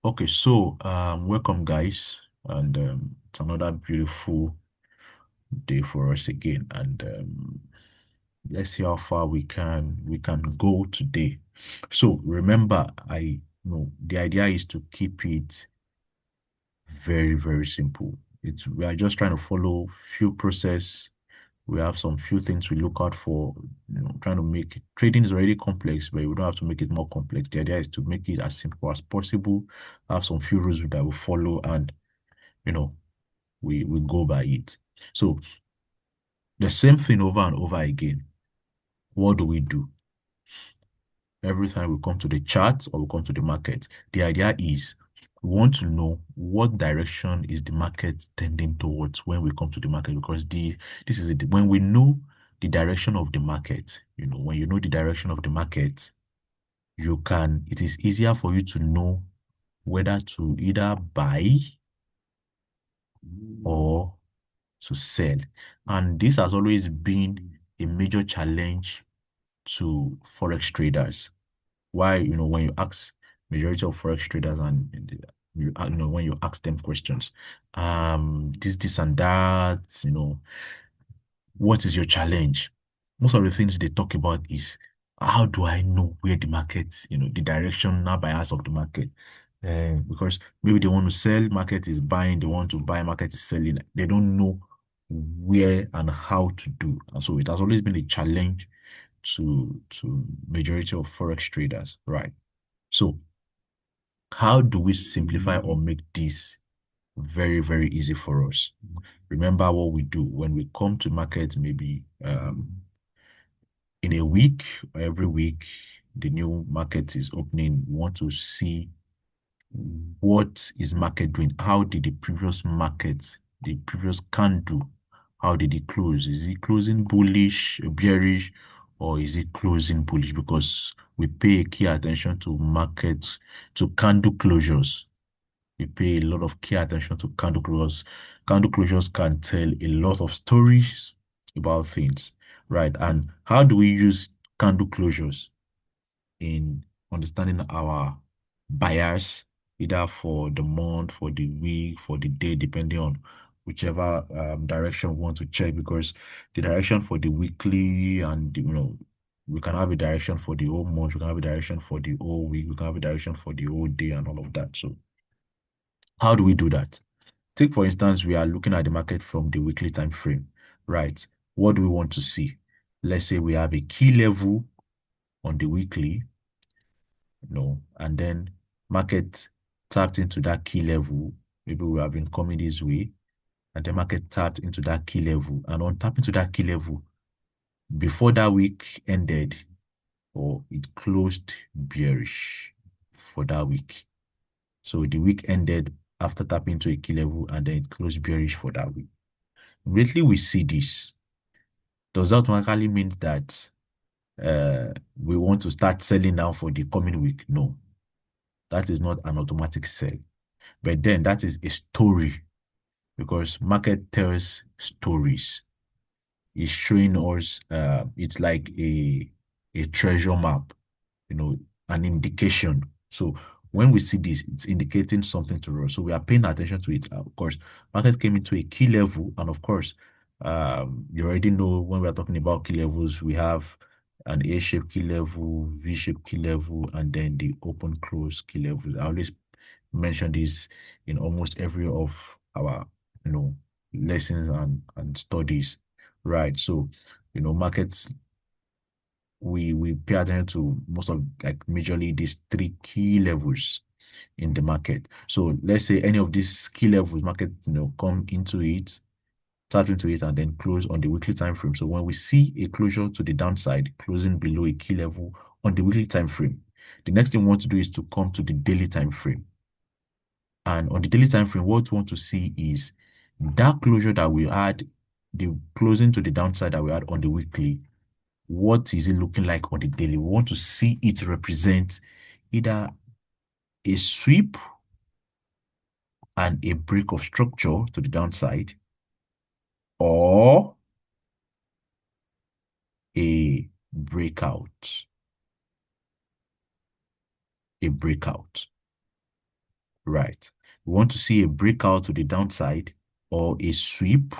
Okay, so welcome guys, and it's another beautiful day for us again, and let's see how far we can go today. So remember, I know the idea is to keep it very, very simple. We are just trying to follow few process. We have some few things we look out for, trying to make trading is already complex, but we don't have to make it more complex. The idea is to make it as simple as possible, have some few rules that we follow, and you know, we go by it. So the same thing over and over again. What do we do? Every time we come to the chart or we come to the market, the idea is we want to know what direction is the market tending towards when we come to the market, because this is it. When we know the direction of the market, when you know the direction of the market, it is easier for you to know whether to either buy or to sell. And this has always been a major challenge to forex traders. Why, when you ask majority of forex traders and when you ask them questions, this and that, what is your challenge? Most of the things they talk about is how do I know where the market, the directional bias of the market? Because maybe they want to sell, market is buying, they want to buy, market is selling. They don't know where and how to do. And so it has always been a challenge to majority of forex traders, right? So how do we simplify or make this very, very easy for us? Remember what we do when we come to market, maybe in a week or every week, the new market is opening. We want to see what is market doing? How did the previous market, the previous candle, how did it close? Is it closing bullish, bearish, or is it closing bullish? Because we pay key attention to markets, to candle closures. We pay a lot of key attention to candle closures. Candle closures can tell a lot of stories about things, right? And how do we use candle closures in understanding our bias, either for the month, for the week, for the day, depending on whichever direction we want to check? Because the direction for the weekly and we can have a direction for the whole month, we can have a direction for the whole week, we can have a direction for the whole day and all of that. So how do we do that? Take, for instance, we are looking at the market from the weekly time frame, right? What do we want to see? Let's say we have a key level on the weekly, and then market tapped into that key level. Maybe we have been coming this way, and the market tapped into that key level. And on tapping to that key level, before that week ended, or it closed bearish for that week. So the week ended after tapping to a key level, and then it closed bearish for that week. Immediately we see this. Does that automatically mean that we want to start selling now for the coming week? No, that is not an automatic sell. But then that is a story, because market tells stories. It's showing us, it's like a treasure map, an indication. So when we see this, it's indicating something to us. So we are paying attention to it. Of course, market came into a key level, and of course, you already know when we are talking about key levels, we have an A-shaped key level, V-shaped key level, and then the open close key level. I always mention this in almost every of our, lessons and studies, right? So, markets, we pay attention to most of, like, majorly these three key levels in the market. So let's say any of these key levels, market, come into it, tap into it, and then close on the weekly time frame. So when we see a closure to the downside, closing below a key level on the weekly time frame, the next thing we want to do is to come to the daily time frame. And on the daily time frame, what we want to see is that closure that we had, the closing to the downside that we had on the weekly. What is it looking like on the daily? We want to see it represent either a sweep and a break of structure to the downside, or a breakout. A breakout. right? We want to see a breakout to the downside or a sweep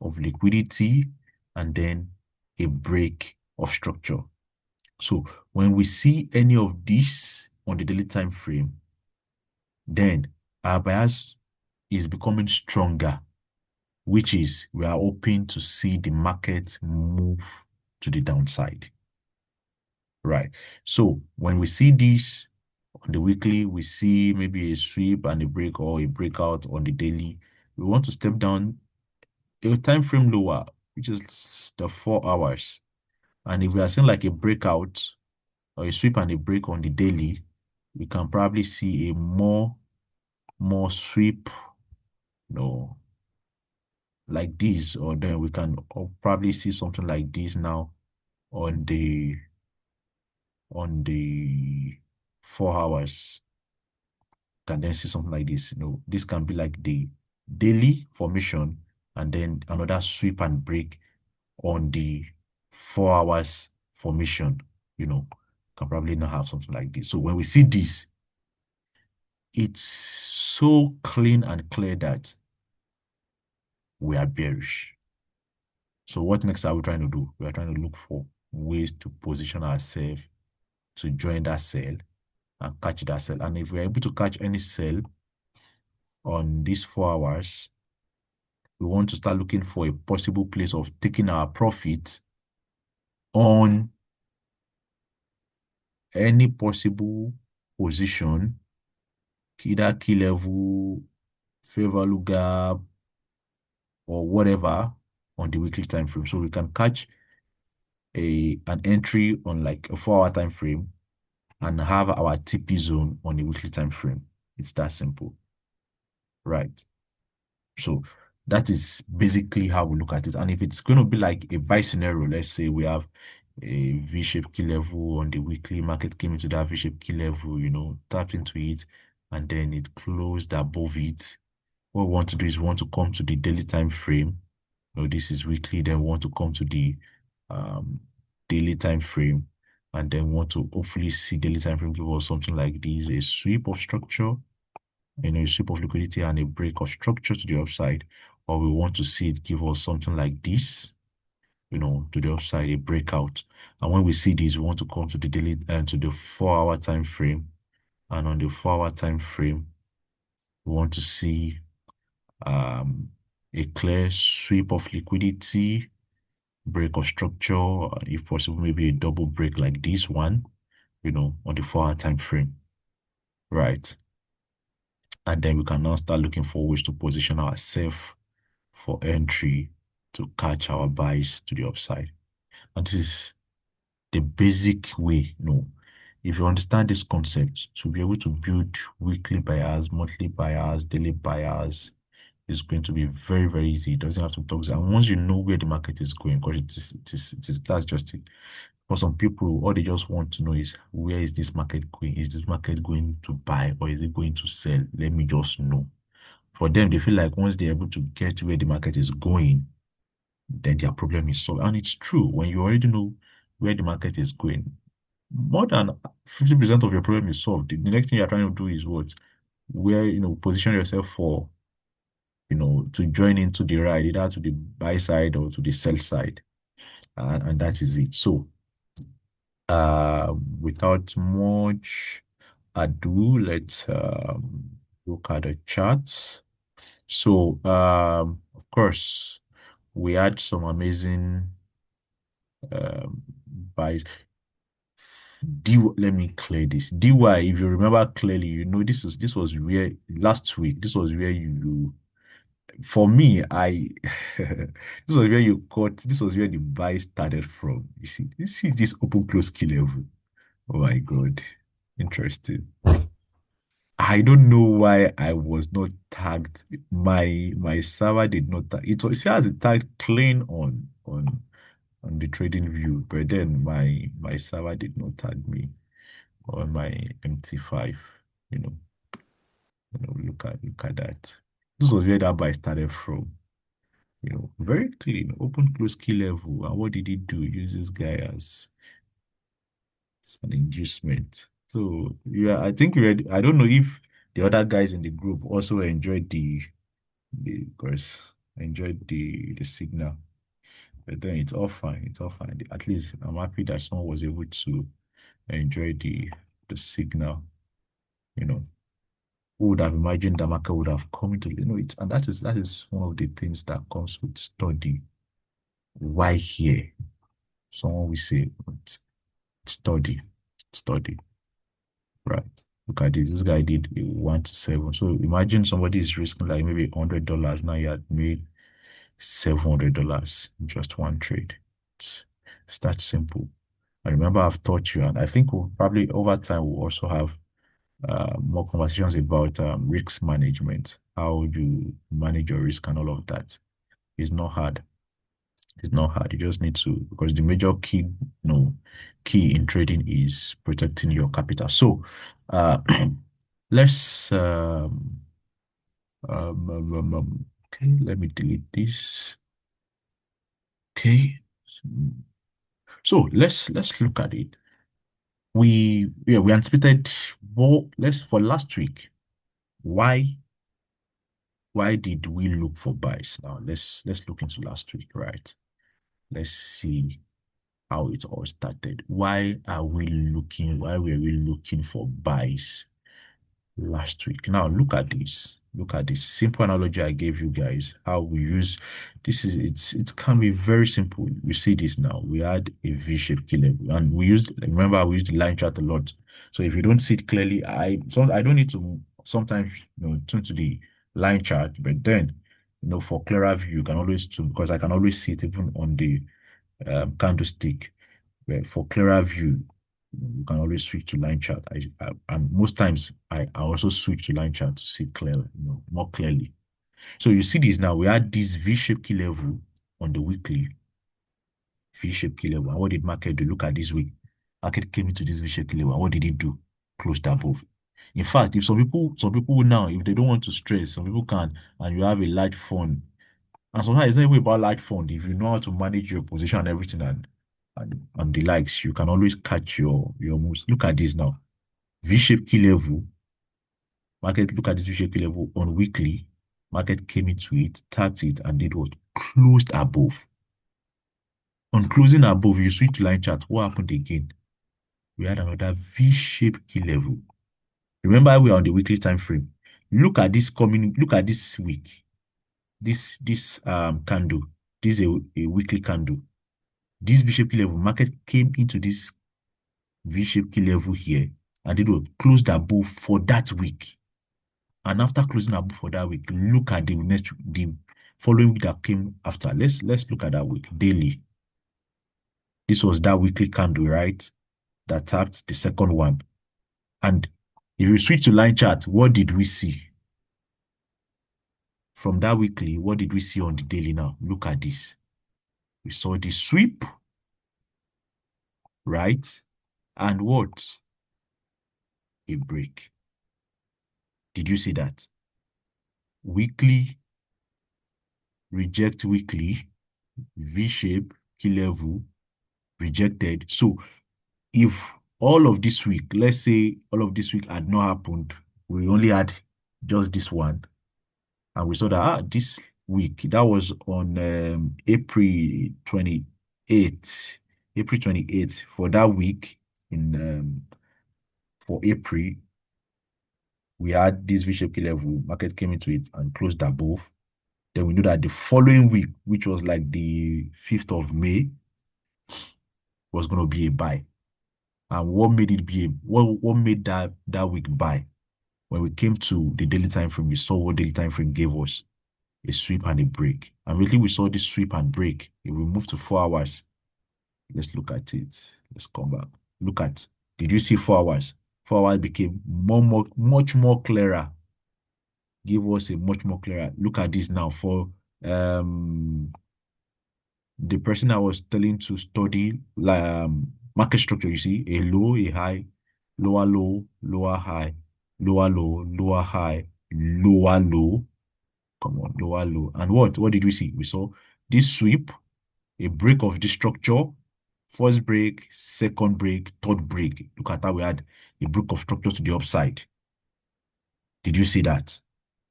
of liquidity and then a break of structure. So when we see any of these on the daily time frame, then our bias is becoming stronger, which is we are hoping to see the market move to the downside. Right. So when we see this on the weekly, we see maybe a sweep and a break or a breakout on the daily. We want to step down a time frame lower, which is the 4 hours. And if we are seeing like a breakout or a sweep and a break on the daily, we can probably see a more sweep, like this, or then we can probably see something like this now on the 4 hours. Can then see something like this. This can be like the daily formation and then another sweep and break on the 4 hours formation. Can probably not have something like this. So when we see this, it's so clean and clear that we are bearish. So what next are we trying to do? We are trying to look for ways to position ourselves to join that sell and catch that sell. And if we're able to catch any sell on these 4 hours, we want to start looking for a possible place of taking our profit on any possible position, either key level, fair value gap, or whatever on the weekly time frame. So we can catch an entry on like a 4 hour time frame and have our TP zone on the weekly time frame. It's that simple, right? So that is basically how we look at it. And if it's going to be like a buy scenario, let's say we have a V-shaped key level on the weekly, market came into that V-shaped key level, tapped into it, and then it closed above it. What we want to do is we want to come to the daily time frame. This is weekly, then we want to come to the um, daily time frame, and then want to hopefully see daily time frame give us something like this, a sweep of structure, a sweep of liquidity and a break of structure to the upside, or we want to see it give us something like this, to the upside, a breakout. And when we see this, we want to come to the daily and to the 4 hour time frame. And on the 4 hour time frame, we want to see a clear sweep of liquidity, break of structure, if possible, maybe a double break like this one, on the 4 hour time frame. Right. And then we can now start looking for ways to position ourselves for entry to catch our buys to the upside. And this is the basic way. If you understand this concept, to be able to build weekly buyers, monthly buyers, daily buyers is going to be very, very easy. It doesn't have to talk. And once you know where the market is going, because that's just it. For some people, all they just want to know is, where is this market going? Is this market going to buy or is it going to sell? Let me just know. For them, they feel like once they're able to get where the market is going, then their problem is solved. And it's true. When you already know where the market is going, more than 50% of your problem is solved. The next thing you're trying to do is what? Where, position yourself for, to join into the ride, either to the buy side or to the sell side. And that is it. So, without much ado, let's look at the charts. So, of course, we had some amazing buys. Let me clear this. DY, if you remember clearly, this was where last week, this was where for me, this was where this was where the buy started from. You see this open close key level. Oh my God. Interesting. I don't know why I was not tagged. My server did not tag. It has a tag clean on the trading view, but then my server did not tag me on my MT5. You know, look at that. This was where that buy started from. Very clean, open close key level. And what did he do? Use this guy as an inducement. So yeah, I think I don't know if the other guys in the group also enjoyed the course enjoyed the signal. But then it's all fine. It's all fine. At least I'm happy that someone was able to enjoy the signal. You know, who would have imagined the market would have come into, it, and that is one of the things that comes with study. Why here? Someone will say, study, study, right? Look at this. This guy did a 1 to 7. So imagine somebody is risking like maybe $100. Now you had made $700 in just one trade. It's that simple. I remember I've taught you, and I think we'll probably over time we'll also have more conversations about risk management, how you manage your risk and all of that. It's not hard. It's not hard. You just need to, because the major key in trading is protecting your capital. So, uh, let's okay. Let me delete this. Okay. So let's look at it. We anticipated more. Let's for last week. Why did we look for buys? Now let's look into last week, right? Let's see how it all started. Why were we looking for buys last week? Now look at this. Look at this simple analogy I gave you guys. How we use this is it can be very simple. We see this now. We had a V-shaped key level, and remember we used the line chart a lot. So if you don't see it clearly, I don't need to sometimes tune to the line chart, but then for clearer view, you can always tune, because I can always see it even on the candlestick. But for clearer view, you can always switch to line chart. And most times I also switch to line chart to see clearly, more clearly. So you see this now. We had this V-shaped key level on the weekly. V-shaped key level. And what did market do? Look at this week. Market came into this V-shaped key level. And what did it do? Closed above. In fact, if some people now, if they don't want to stress, some people can, and you have a large fund. And sometimes it's not even about large fund. If you know how to manage your position and everything and the likes, you can always catch your moves. Look at this now. V-shaped key level. Market, look at this V-shaped key level on weekly. Market came into it, tapped it, and did what? Closed above. On closing above, you switch to line chart. What happened again? We had another V-shaped key level. Remember, we are on the weekly time frame. Look at this week. This candle. This is a weekly candle. This V-shaped key level, market came into this V-shaped key level here, and it will close above for that week. And after closing above for that week, look at the following week that came after. Let's look at that week daily. This was that weekly candle, right? That tapped the second one. And if you switch to line chart, what did we see? From that weekly, what did we see on the daily now? Look at this. We saw the sweep, right? And what? A break. Did you see that? Weekly, reject weekly, V-shape, key level, rejected. So if all of this week, let's say all of this week had not happened, we only had just this one, and we saw that this week, that was on April 28th, April 28th, for that week for April, we had this V-shaped key level, market came into it and closed above. Then we knew that the following week, which was like the 5th of May, was going to be a buy. And what made it be what made that week buy? When we came to the daily time frame, we saw what daily time frame gave us: a sweep and a break. And really, we saw this sweep and break. If we move to 4 hours, let's look at it. Let's come back. Look at, did you see 4 hours? 4 hours became much more clearer. Give us a much more clearer. Look at this now for the person I was telling to study market structure. You see a low, a high, lower low, lower high, lower low, lower high, lower low. Come on, lower low. And what did we see? We saw this sweep, a break of the structure, first break, second break, third break. Look at how we had a break of structure to the upside. Did you see that?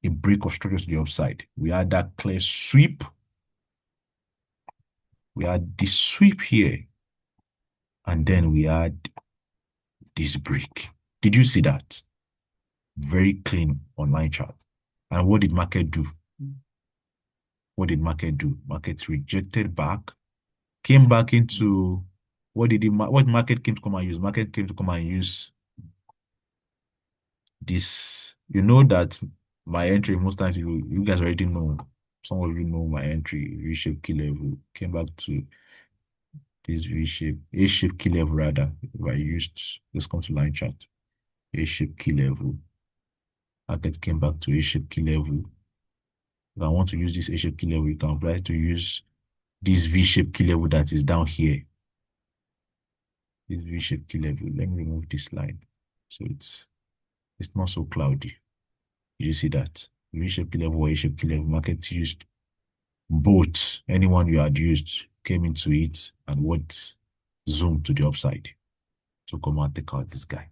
A break of structure to the upside. We had that clear sweep. We had this sweep here. And then we had this break. Did you see that? Very clean online chart. And what did market do? What did market do? Market rejected back, came back into what market came to come and use? Market came to come and use this. You know that my entry, most times you guys already know, some of you know my entry, V-shape key level, came back to this V-shape, A-shape key level rather. If I used, let's come to line chart, A-shape key level. Market came back to A-shape key level. If I want to use this A-shape key level, you can apply to use this V-shape key level that is down here. This V-shape key level. Let me remove this line. So it's not so cloudy. You see that? V-shape key level or A-shape key level. Market used both. Anyone you had used came into it and what zoom to the upside. So come and take out this guy.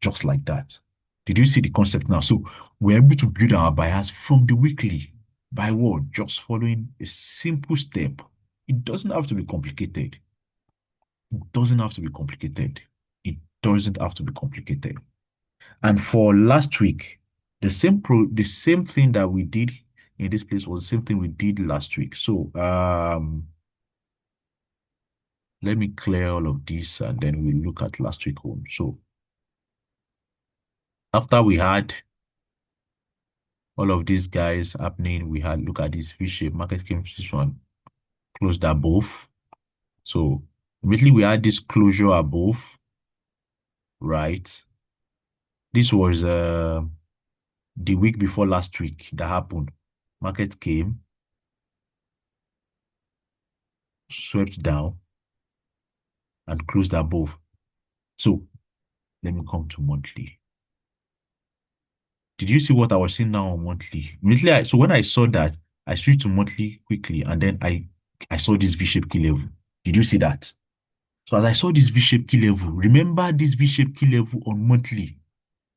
Just like that. Did you see the concept now? So we're able to build our bias from the weekly by what? Just following a simple step. It doesn't have to be complicated. It doesn't have to be complicated. It doesn't have to be complicated. And for last week, the same thing that we did in this place was the same thing we did last week. So let me clear all of this and then we look at last week home. So after we had all of these guys happening, we had look at this V-shape, market came to this one, closed above. So immediately we had this closure above, right? This was the week before last week that happened. Market came, swept down, and closed above. So let me come to monthly. Did you see what I was seeing now on monthly? Immediately, so when I saw that, I switched to monthly quickly, and then I saw this V-shaped key level. Did you see that? So as I saw this V-shaped key level, remember this V-shaped key level on monthly.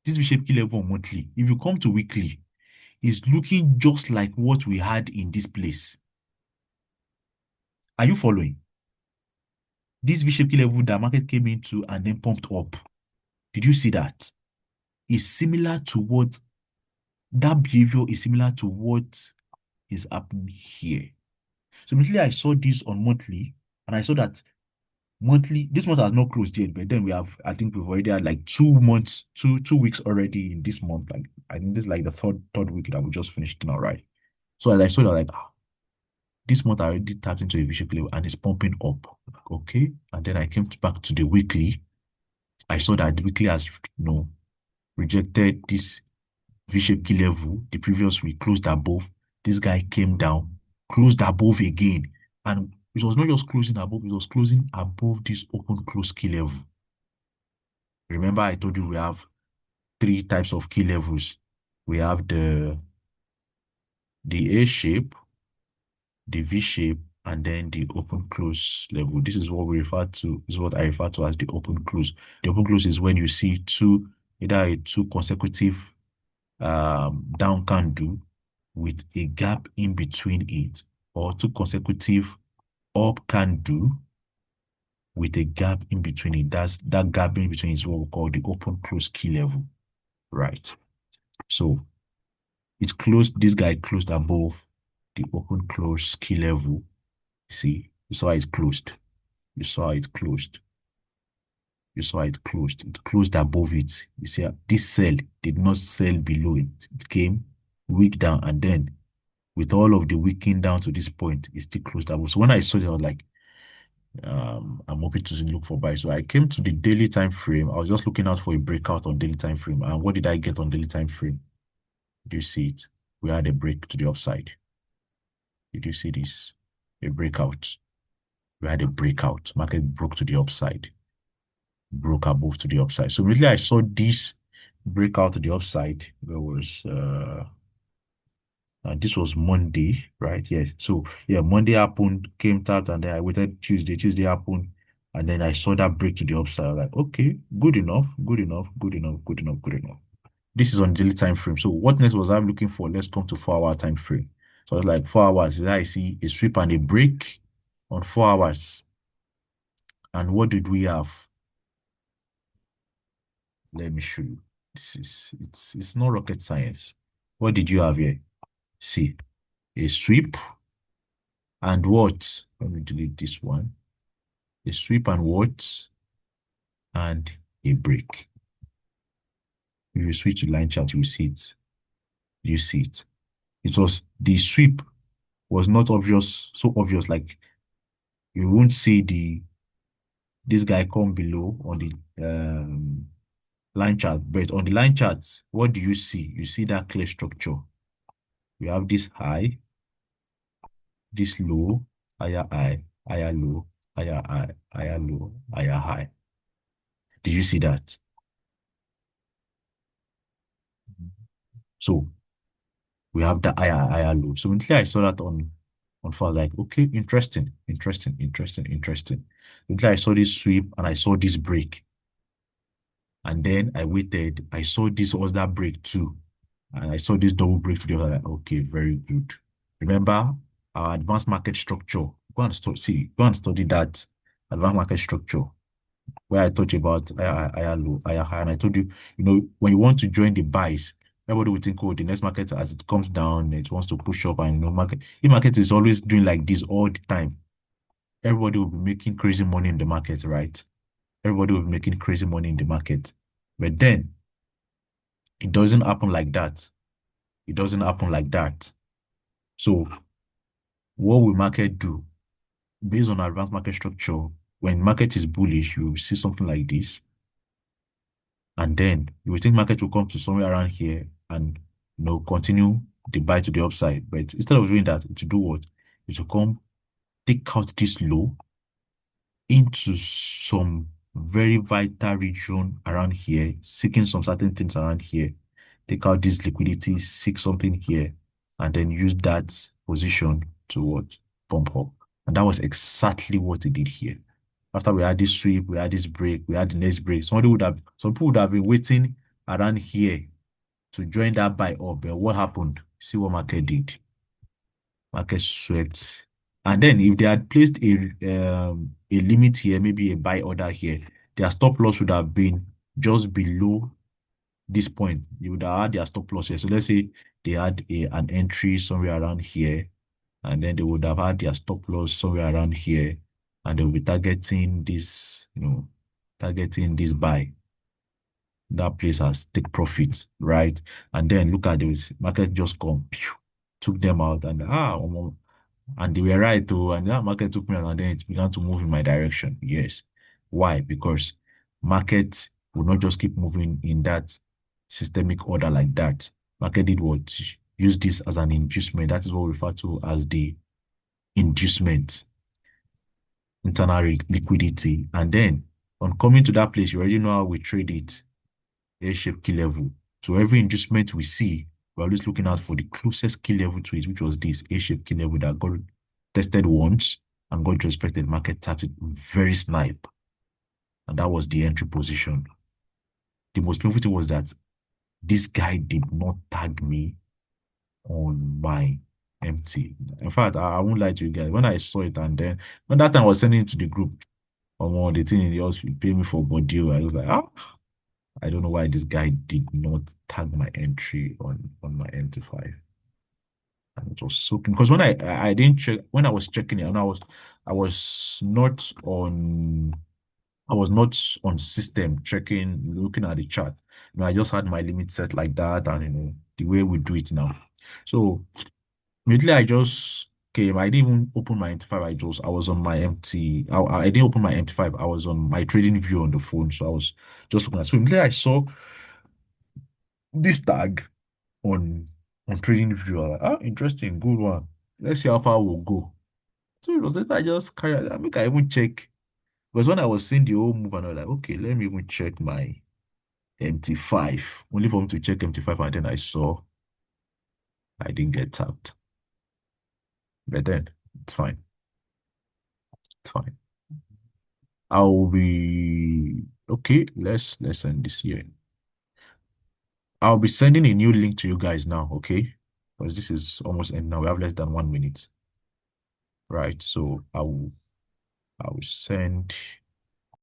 This V-shaped key level on monthly. If you come to weekly, it's looking just like what we had in this place. Are you following? This V-shaped key level that market came into and then pumped up. Did you see that? It's similar to what that behavior is similar to what is happening here. So immediately I saw this on monthly, and I saw that monthly, this month has not closed yet, but then we have, I think we've already had like 2 months, two weeks already in this month. Like I think this is like the third week that we just finished now, right? So as I saw that, like this month I already tapped into a V-shaped level and it's pumping up. Okay. And then I came back to the weekly. I saw that the weekly has rejected this V-shaped key level. The previous week closed above. This guy came down, closed above again. And it was not just closing above, it was closing above this open close key level. Remember, I told you we have 3 types of key levels. We have the A shape, the V shape, and then the open close level. This is what I refer to as the open close. The open close is when you see either a 2 consecutive down candle with a gap in between it, or 2 consecutive up candle with a gap in between it. That gap in between is what we call the open close key level, right? So it's closed. This guy closed above the open close key level. See, you saw it's closed. You saw it closed. You saw it closed. It closed above it. You see, this cell did not sell below it. It came weak down, and then with all of the weakening down to this point, it still closed above. So when I saw it, I was like, I'm hoping to look for buy. So I came to the daily time frame. I was just looking out for a breakout on daily time frame. And what did I get on daily time frame? Do you see it? We had a break to the upside. Did you see this? A breakout. We had a breakout. Market broke to the upside. Broke above to the upside. So really I saw this breakout to the upside. There was this was Monday, right? Yes. So yeah, Monday happened, came out, and then I waited Tuesday. Tuesday happened, and then I saw that break to the upside. I was like, okay, good enough, good enough, good enough, good enough, good enough. This is on daily time frame. So what next was I looking for? Let's come to 4 hour time frame. So it's like 4 hours. I see a sweep and a break on 4 hours. And what did we have? Let me show you. It's not rocket science. What did you have here? See, a sweep and what? Let me delete this one. A sweep and what? And a break. If you switch to line chart, you see it. You see it. It was the sweep was not obvious, so obvious, like you won't see this guy come below on the line chart, but on the line chart, what do you see? You see that clear structure. You have this high, this low, higher low, higher low, higher high. Did you see that? So we have the higher low. So until I saw that on file, like, okay, interesting, interesting, interesting, interesting. Until I saw this sweep and I saw this break. And then I waited. I saw this was that break too. And I saw this double break to the other. Like, okay, very good. Remember our advanced market structure. Go and study that advanced market structure where I talked about higher low, higher high. And I told you, when you want to join the buys, everybody will think, oh, the next market as it comes down, it wants to push up, and market. If market is always doing like this all the time, everybody will be making crazy money in the market, right? Everybody will be making crazy money in the market. But then it doesn't happen like that. It doesn't happen like that. So what will market do? Based on advanced market structure, when market is bullish, you will see something like this. And then you will think market will come to somewhere around here and continue the buy to the upside. But instead of doing that, to do what? It will come take out this low into some very vital region around here, seeking some certain things around here, take out this liquidity, seek something here, and then use that position to what? Pump up. And that was exactly what it did here. After we had this sweep, we had this break, we had the next break. Some people would have been waiting around here to join that buy up. But what happened? See what market did. Market swept. And then if they had placed a limit here, maybe a buy order here, their stop loss would have been just below this point. You would have had their stop loss here. So let's say they had an entry somewhere around here, and then they would have had their stop loss somewhere around here, and they will be targeting this, targeting this buy. That place has take profit, right? And then look at this market just come, pew, took them out, and and they were right too. And that market took me out, and then it began to move in my direction. Yes. Why? Because market will not just keep moving in that systemic order like that. Market did what? Use this as an inducement. That is what we refer to as the inducement, internal liquidity. And then on coming to that place, you already know how we trade it, A-shaped key level. So every inducement we see, we're always looking out for the closest key level to it, which was this A-shaped key level that got tested once and got respected. Market tapped it very snipe. And that was the entry position. The most painful thing was that this guy did not tag me on my MT. In fact, I won't lie to you guys. When I saw it, and then when that time I was sending it to the group, the thing in the hospital pay me for body, I was like, I don't know why this guy did not tag my entry on my MT5. And it was so because when I didn't check when I was checking it, and I was not on I was not on system checking, looking at the chart. I just had my limit set like that, and the way we do it now. So immediately I just came. I didn't even open my MT5. I was on my MT. I didn't open my MT5. I was on my trading view on the phone. So I was just looking at. So immediately I saw this tag on trading view. I was like, interesting, good one. Let's see how far we'll go. So it was that I just carry. I make I even check because when I was seeing the whole move, and I was like, okay, let me even check my MT5. Only for me to check MT5, and then I saw I didn't get tapped. But then it's fine. It's fine. I'll be okay. Let's end this here. I'll be sending a new link to you guys now, okay? Because this is almost end now. We have less than 1 minute. Right. So I will send